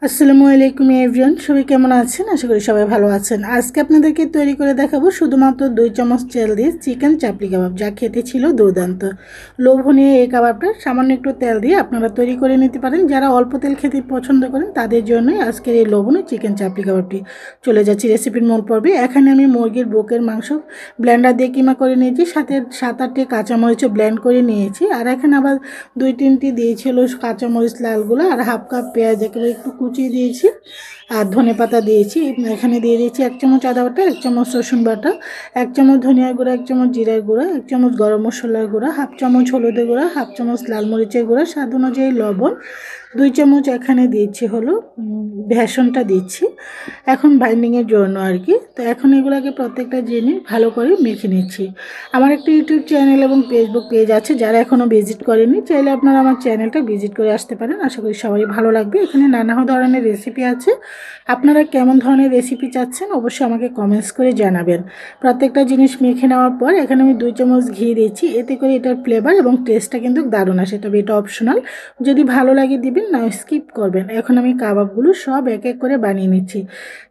আসসালামু আলাইকুম এভরিওয়ান, সবাই কেমন আছেন? আশা করি সবাই ভালো আছেন। আজকে আপনাদেরকে তৈরি করে দেখাবো শুধুমাত্র 2 চামচ তেল দিয়ে চিকেন চাপলি কাবাব, যা খেতে ছিল দুর্দান্ত। লোভনীয় এই কাবাবটা সামান্য একটু তেল দিয়ে আপনারা তৈরি করে নিতে পারেন। যারা অল্প তেল খেতে পছন্দ করেন তাদের জন্যই আজকের এই লোভনীয় চিকেন চাপলি কাবাবটি। চলে যাচ্ছি রেসিপির মূল পর্বে। এখানে আমি মুরগির বুকের মাংস ব্লেন্ডার দিয়ে কিমা করে নিয়েছি, সাথে 7-8টি কাঁচামরিচও ব্লেন্ড করে নিয়েছি। আর এখানে আবার 2-3টি দিয়েছিল কাঁচামরিচ লালগুলো, আর হাফ কাপ পেঁয়াজ একেবারে একটু কুচিয়ে দিয়েছি, আর ধনেপাতা দিয়েছি। এখানে দিয়ে দিয়েছি 1 চামচ আদা বাটা, 1 চামচ রসুন বাটা, 1 চামচ ধনিয়ার গুঁড়া, 1 চামচ জিরার গুঁড়া, 1 চামচ গরম মশলার গুঁড়া, হাফ চামচ হলুদের গুঁড়া, হাফ চামচ লাল মরিচের গুঁড়া, স্বাদ অনুযায়ী লবণ, 2 চামচ এখানে দিচ্ছি হলো বেসনটা দিচ্ছি এখন বাইন্ডিংয়ের জন্য আর কি। তো এখন এগুলোকে প্রত্যেকটা জিনিস ভালো করে মেখে নিচ্ছি। আমার একটা ইউটিউব চ্যানেল এবং ফেসবুক পেজ আছে, যারা এখনও ভিজিট করেনি চাইলে আপনারা আমার চ্যানেলটা ভিজিট করে আসতে পারেন। আশা করি সবারই ভালো লাগবে। এখানে নানা ধরনের রেসিপি আছে, আপনারা কেমন ধরনের রেসিপি চাচ্ছেন অবশ্যই আমাকে কমেন্টস করে জানাবেন। প্রত্যেকটা জিনিস মেখে নেওয়ার পর এখানে আমি 2 চামচ ঘি দিচ্ছি, এতে করে এটার ফ্লেভার এবং টেস্টটা কিন্তু দারুণ আসে, তবে এটা অপশনাল, যদি ভালো লাগে দিবেন, না স্কিপ করবেন। এখন আমি কাবাবগুলো সব এক এক করে বানিয়ে নিচ্ছি।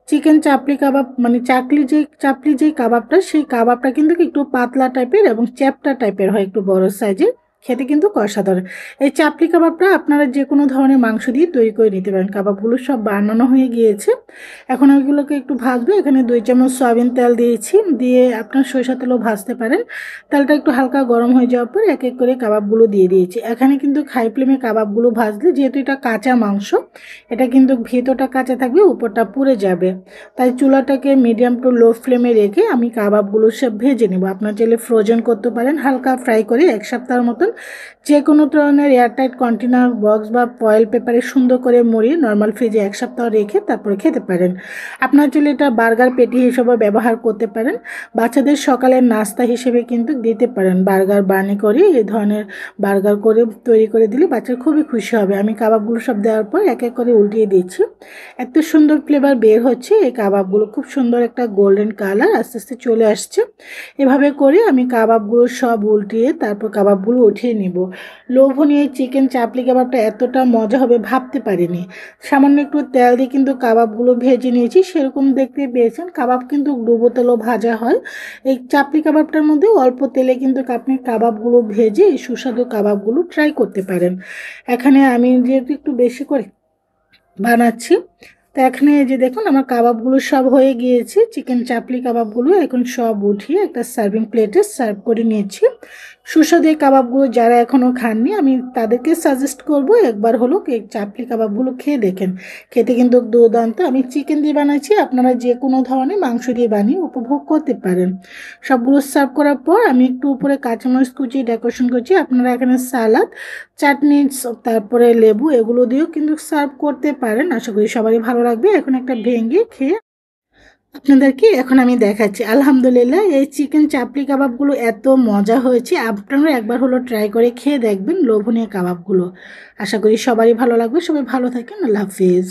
চিকেন চাপলি কাবাব মানে চাপলি যেই কাবাবটা, সেই কাবাবটা কিন্তু একটু পাতলা টাইপের এবং চ্যাপ্টা টাইপের হয়, একটু বড় সাইজের, খেতে কিন্তু অসাধারণ। এই চাপলি কাবাবটা আপনারা যে কোনো ধরনের মাংস দিয়ে তৈরি করে নিতে পারেন। কাবাবগুলো সব বানানো হয়ে গিয়েছে, এখন ওইগুলোকে একটু ভাজবো। এখানে 2 চামচ সয়াবিন তেল দিয়েছি, দিয়ে আপনার সরিষা তেলও ভাজতে পারেন। তেলটা একটু হালকা গরম হয়ে যাওয়ার পর এক এক করে কাবাবগুলো দিয়ে দিয়েছি। এখানে কিন্তু হাই ফ্লেমে কাবাবগুলো ভাজলে, যেহেতু এটা কাঁচা মাংস, এটা কিন্তু ভেতরটা কাঁচা থাকবে, উপরটা পুড়ে যাবে। তাই চুলাটাকে মিডিয়াম টু লো ফ্লেমে রেখে আমি কাবাবগুলো সব ভেজে নেব। আপনার চাইলে ফ্রোজেন করতে পারেন, হালকা ফ্রাই করে 1 সপ্তাহের মতন যে কোনো ধরনের এয়ারটাইট কন্টেনার বক্স বা ফয়েল পেপারে সুন্দর করে মুড়িয়ে নর্মাল ফ্রিজে 1 সপ্তাহ রেখে তারপরে খেতে পারেন। আপনার চাইলে এটা বার্গার পেটি হিসেবে ব্যবহার করতে পারেন, বাচ্চাদের সকালের নাস্তা হিসেবে কিন্তু দিতে পারেন। বার্গার বানি করে এই ধরনের বার্গার করে তৈরি করে দিলে বাচ্চারা খুবই খুশি হবে। আমি কাবাবগুলো সব দেওয়ার পর এক এক করে উল্টিয়ে দিচ্ছি। এত সুন্দর ফ্লেভার বের হচ্ছে এই কাবাবগুলো, খুব সুন্দর একটা গোল্ডেন কালার আস্তে আস্তে চলে আসছে। এভাবে করে আমি কাবাবগুলো সব উল্টিয়ে তারপর কাবাবগুলো উঠিয়ে নিব। লোভনীয় চিকেন চাপলি কাবাবটা এতটা মজা হবে ভাবতে পারিনি। সামান্য একটু তেল দিয়ে কিন্তু কাবাবগুলো ভেজে নিয়েছি, সেরকম দেখতে পেয়েছেন। কাবাব কিন্তু ডুবো তেলও ভাজা হয়। এই চাপলি কাবাবটার মধ্যে অল্প তেলে কিন্তু আপনি কাবাবগুলো ভেজে এই সুস্বাদু কাবাবগুলো ট্রাই করতে পারেন। এখানে আমি যেহেতু একটু বেশি করে বানাচ্ছি, তো এখানে এই যে দেখুন আমার কাবাবগুলো সব হয়ে গিয়েছে। চিকেন চাপলি কাবাবগুলো এখন সব উঠিয়ে একটা সার্ভিং প্লেটে সার্ভ করে নিয়েছি। সুস্বাদু এই কাবাবগুলো যারা এখনও খাননি, আমি তাদেরকে সাজেস্ট করব একবার হলো এই চাপলি কাবাবগুলো খেয়ে দেখেন, খেতে কিন্তু দুর্দান্ত। আমি চিকেন দিয়ে বানাচ্ছি, আপনারা যে কোনো ধরনের মাংস দিয়ে বানিয়ে উপভোগ করতে পারেন। সবগুলো সার্ভ করার পর আমি একটু উপরে কাঁচামরিচ কুচিয়ে ডেকোরেশন করছি। আপনারা এখানে সালাদ, চাটনি, তারপরে লেবু এগুলো দিয়েও কিন্তু সার্ভ করতে পারেন। আশা করি সবারই ভালো লাগবে। এখন একটা ভেঙে খেয়ে আপনাদেরকে এখন আমি দেখাচ্ছি। আলহামদুলিল্লাহ, এই চিকেন চাপলি কাবাবগুলো এত মজা হয়েছে, আপনারা একবার হলো ট্রাই করে খেয়ে দেখবেন লোভনীয় কাবাবগুলো। আশা করি সবারই ভালো লাগবে। সবাই ভালো থাকেন। আল্লাহ হাফিজ।